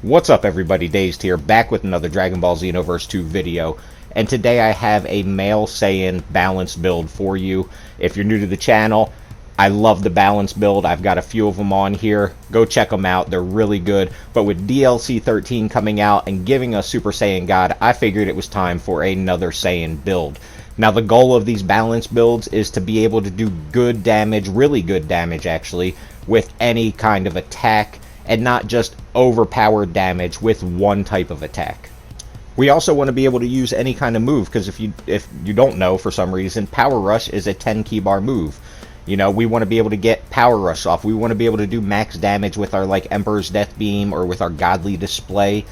What's up everybody, Dazed here, back with another Dragon Ball Xenoverse 2 video, and today I have a male Saiyan balance build for you. If you're new to the channel, I love the balance build. I've got a few of them on here. Go check them out, they're really good. But with DLC 13 coming out and giving us Super Saiyan God, I figured it was time for another Saiyan build. Now the goal of these balance builds is to be able to do good damage, really good damage actually, with any kind of attack, and not just overpowered damage with one type of attack. We also want to be able to use any kind of move, because if you don't know for some reason, Power Rush is a 10 key bar move. You know, we want to be able to get Power Rush off. We want to be able to do max damage with our like Emperor's Death Beam or with our Godly Display.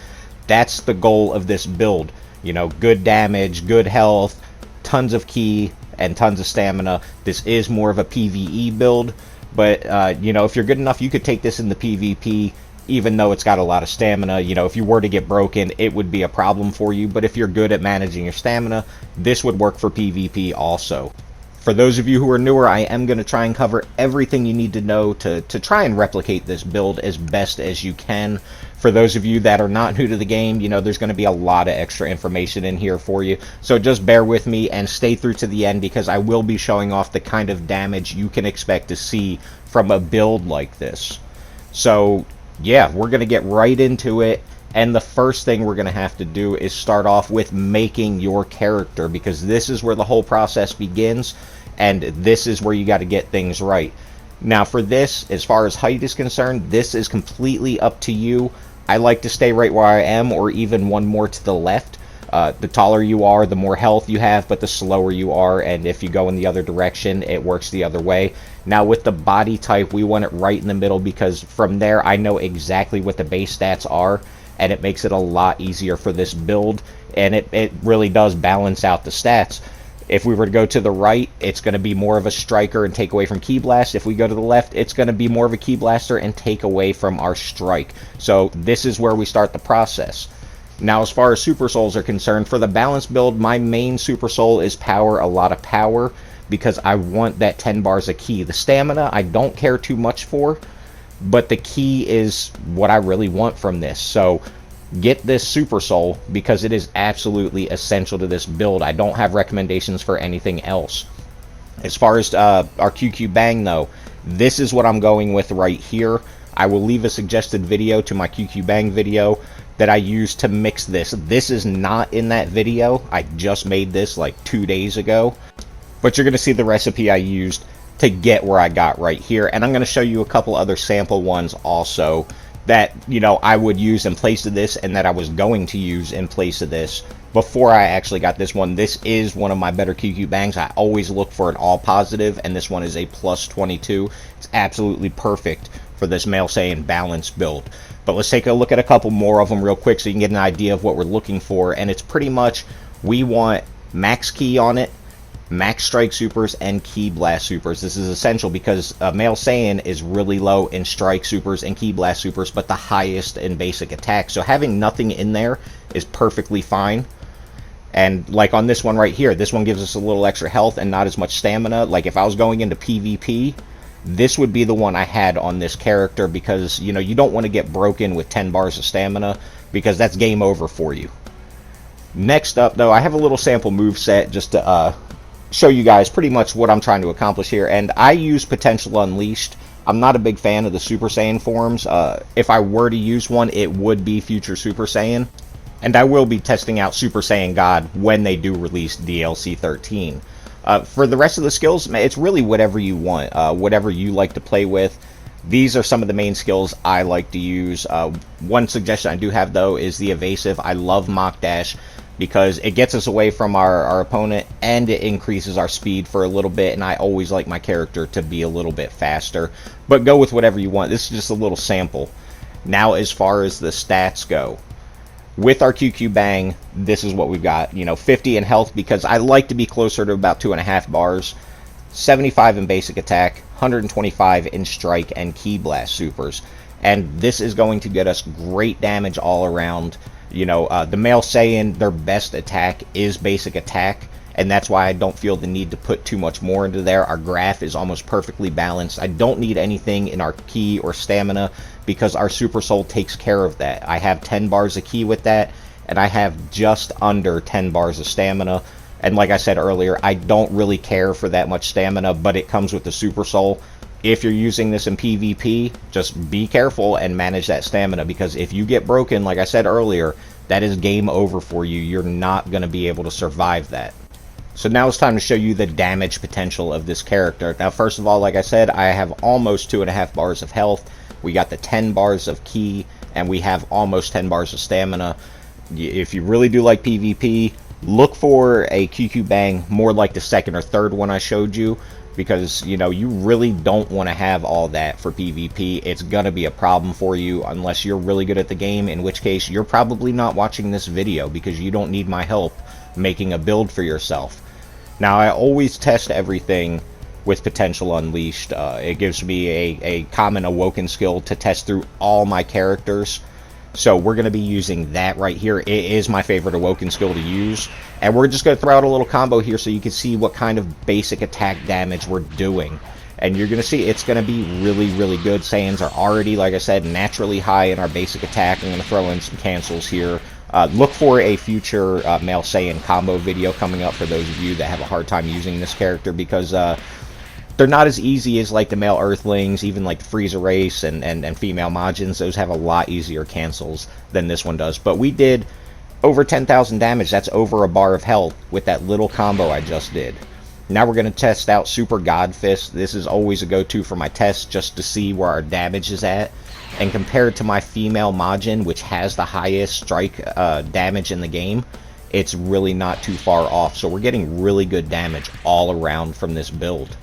That's the goal of this build. You know, good damage, good health, tons of ki, and tons of stamina. This is more of a PvE build. But, you know, if you're good enough, you could take this in the PvP, even though it's got a lot of stamina. You know, if you were to get broken, it would be a problem for you. But if you're good at managing your stamina, this would work for PvP also. For those of you who are newer, I am going to try and cover everything you need to know to try and replicate this build as best as you can. For those of you that are not new to the game, you know, there's going to be a lot of extra information in here for you. So just bear with me and stay through to the end, because I will be showing off the kind of damage you can expect to see from a build like this. So yeah, we're going to get right into it. And the first thing we're going to have to do is start off with making your character, because this is where the whole process begins, and this is where you got to get things right. Now for this, as far as height is concerned, this is completely up to you. I like to stay right where I am, or even one more to the left. The taller you are, the more health you have, but the slower you are, and if you go in the other direction, it works the other way. Now with the body type, we want it right in the middle, because from there I know exactly what the base stats are, and it makes it a lot easier for this build, and it really does balance out the stats. If we were to go to the right, it's going to be more of a striker and take away from Ki Blast. If we go to the left, it's going to be more of a Ki Blaster and take away from our strike. So this is where we start the process. Now as far as Super Souls are concerned, for the balance build, my main Super Soul is power, a lot of power, because I want that 10 bars of Ki. The stamina I don't care too much for, but the Ki is what I really want from this. So get this Super Soul, because it is absolutely essential to this build. I don't have recommendations for anything else. As far as our QQ Bang though, this is what I'm going with right here. I will leave a suggested video to my QQ Bang video that I used to mix this. This is not in that video. I just made this like 2 days ago. But you're going to see the recipe I used to get where I got right here. And I'm going to show you a couple other sample ones also that, you know, I would use in place of this, and that I was going to use in place of this before I actually got this one. This is one of my better QQ Bangs. I always look for an all positive, and this one is a plus 22. It's absolutely perfect for this male Saiyan balance build. But let's take a look at a couple more of them real quick so you can get an idea of what we're looking for. And it's pretty much, we want max Ki on it, max strike supers, and Ki Blast supers. This is essential because male Saiyan is really low in strike supers and Ki Blast supers, but the highest in basic attack. So having nothing in there is perfectly fine. And like on this one right here, this one gives us a little extra health and not as much stamina. Like if I was going into PvP, this would be the one I had on this character, because, you know, you don't want to get broken with 10 bars of stamina, because that's game over for you. Next up though, I have a little sample move set just to show you guys pretty much what I'm trying to accomplish here. And I use Potential Unleashed. I'm not a big fan of the Super Saiyan forms. If I were to use one, it would be Future Super Saiyan. And I will be testing out Super Saiyan God when they do release DLC 13. For the rest of the skills, it's really whatever you want, whatever you like to play with. These are some of the main skills I like to use. One suggestion I do have though is the evasive. I love Mach Dash, because it gets us away from our opponent, and it increases our speed for a little bit, and I always like my character to be a little bit faster. But go with whatever you want. This is just a little sample. Now as far as the stats go, with our QQ Bang, this is what we've got. You know, 50 in health, because I like to be closer to about 2.5 bars, 75 in basic attack, 125 in strike and Ki Blast supers. And this is going to get us great damage all around. You know, the male Saiyan, their best attack is basic attack, and that's why I don't feel the need to put too much more into there. Our graph is almost perfectly balanced. I don't need anything in our Ki or stamina, because our Super Soul takes care of that. I have 10 bars of ki with that, and I have just under 10 bars of stamina. And like I said earlier, I don't really care for that much stamina, but it comes with the Super Soul. If you're using this in PvP, just be careful and manage that stamina, because if you get broken, like I said earlier, that is game over for you. You're not going to be able to survive that. So now it's time to show you the damage potential of this character. Now, first of all, like I said, I have almost 2.5 bars of health. We got the 10 bars of ki, and we have almost 10 bars of stamina. If you really do like PvP, look for a QQ Bang more like the second or third one I showed you, because, you know, you really don't want to have all that for PvP. It's going to be a problem for you unless you're really good at the game, in which case you're probably not watching this video because you don't need my help making a build for yourself. Now, I always test everything with Potential Unleashed. It gives me a common awoken skill to test through all my characters. So we're going to be using that right here. It is my favorite awoken skill to use. And we're just going to throw out a little combo here so you can see what kind of basic attack damage we're doing. And you're going to see it's going to be really, really good. Saiyans are already, like I said, naturally high in our basic attack. I'm going to throw in some cancels here. Look for a future male Saiyan combo video coming up for those of you that have a hard time using this character, because they're not as easy as like the male Earthlings, even like the Frieza race and female Majins. Those have a lot easier cancels than this one does. But we did over 10,000 damage. That's over a bar of health with that little combo I just did. Now we're going to test out Super God Fist. This is always a go-to for my tests, just to see where our damage is at. And compared to my female Majin, which has the highest strike damage in the game, it's really not too far off. So we're getting really good damage all around from this build.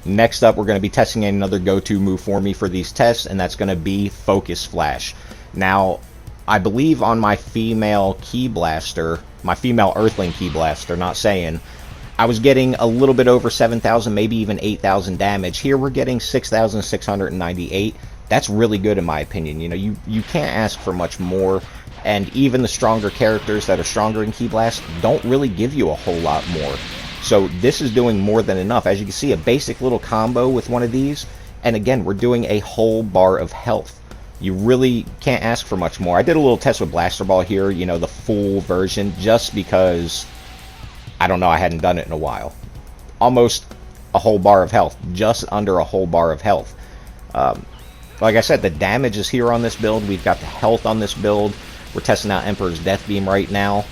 Next up, we're going to be testing another go-to move for me for these tests, and that's going to be Focus Flash. Now, I believe on my female Ki Blaster, my female Earthling Ki Blaster, not Saiyan, I was getting a little bit over 7,000, maybe even 8,000 damage. Here we're getting 6,698. That's really good in my opinion. You know, you can't ask for much more, and even the stronger characters that are stronger in Ki Blast don't really give you a whole lot more. So this is doing more than enough. As you can see, a basic little combo with one of these, and again, we're doing a whole bar of health. You really can't ask for much more. I did a little test with Blaster Ball here, you know, the full version, just because, I don't know, I hadn't done it in a while. Almost a whole bar of health, just under a whole bar of health. Like I said, the damage is here on this build. We've got the health on this build. We're testing out Emperor's Death Beam right now.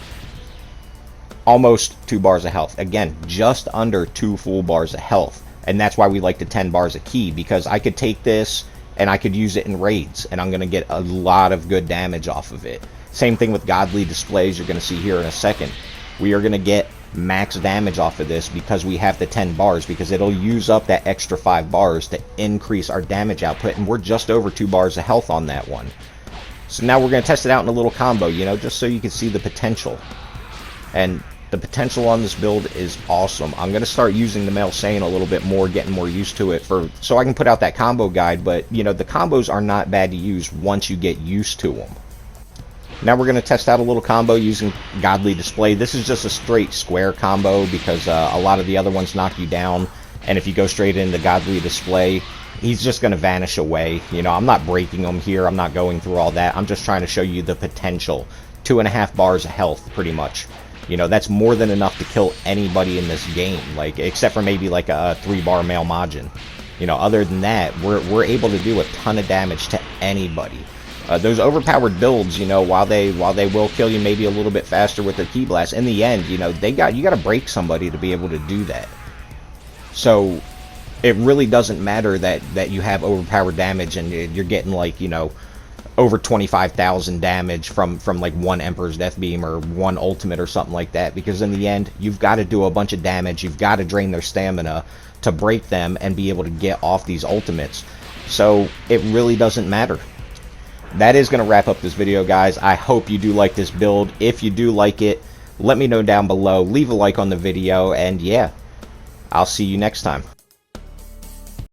Almost 2 bars of health. Again, just under 2 full bars of health. And that's why we like the 10 bars of ki, because I could take this and I could use it in raids, and I'm going to get a lot of good damage off of it. Same thing with Godly Displays, you're going to see here in a second. We are going to get max damage off of this because we have the 10 bars, because it'll use up that extra 5 bars to increase our damage output, and we're just over 2 bars of health on that one. So now we're going to test it out in a little combo, you know, just so you can see the potential. And the potential on this build is awesome. I'm going to start using the male Saiyan a little bit more, getting more used to it, so I can put out that combo guide. But, you know, the combos are not bad to use once you get used to them. Now we're going to test out a little combo using Godly Display. This is just a straight square combo, because a lot of the other ones knock you down. And if you go straight into Godly Display, he's just going to vanish away. You know, I'm not breaking him here. I'm not going through all that. I'm just trying to show you the potential. 2.5 bars of health, pretty much. You know, that's more than enough to kill anybody in this game, like, except for maybe like a 3-bar male Majin. You know, other than that, we're able to do a ton of damage to anybody. Those overpowered builds, you know, while they will kill you maybe a little bit faster with their Ki Blast, in the end, you know, you got to break somebody to be able to do that. So it really doesn't matter that you have overpowered damage and you're getting, like, you know, over 25,000 damage from like one Emperor's Death Beam or one ultimate or something like that, because in the end, you've got to do a bunch of damage. You've got to drain their stamina to break them and be able to get off these ultimates. So it really doesn't matter. That is going to wrap up this video, guys. I hope you do like this build. If you do like it, let me know down below. Leave a like on the video, and yeah, I'll see you next time.